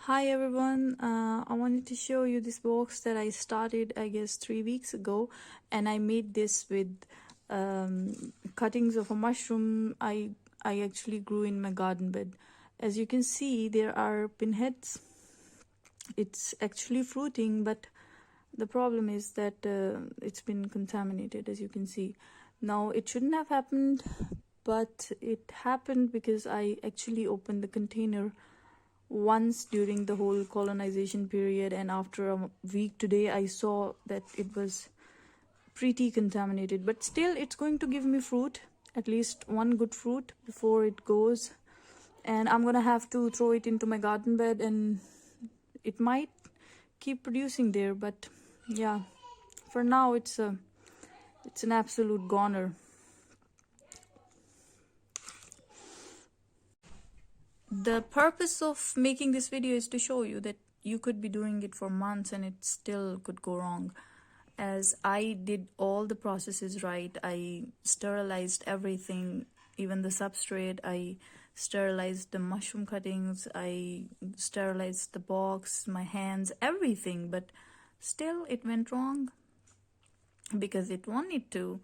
Hi everyone, I wanted to show you this box that I started I guess 3 weeks ago, and I made this with cuttings of a mushroom I actually grew in my garden bed. As you can see, there are pinheads. It's actually fruiting, but the problem is that it's been contaminated, as you can see. Now it shouldn't have happened, but it happened because I actually opened the container once during the whole colonization period, and after a week today I saw that it was pretty contaminated, but still it's going to give me fruit, at least one good fruit before it goes, and I'm gonna have to throw it into my garden bed and it might keep producing there. But yeah, for now it's an absolute goner. The purpose of making this video is to show you that you could be doing it for months and it still could go wrong. As I did all the processes right, I sterilized everything, even the substrate. I sterilized the mushroom cuttings, I sterilized the box, my hands, everything, but still it went wrong because it wanted to.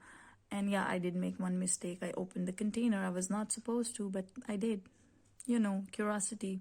And yeah, I did make one mistake. I opened the container. I was not supposed to, but I did. You know, curiosity.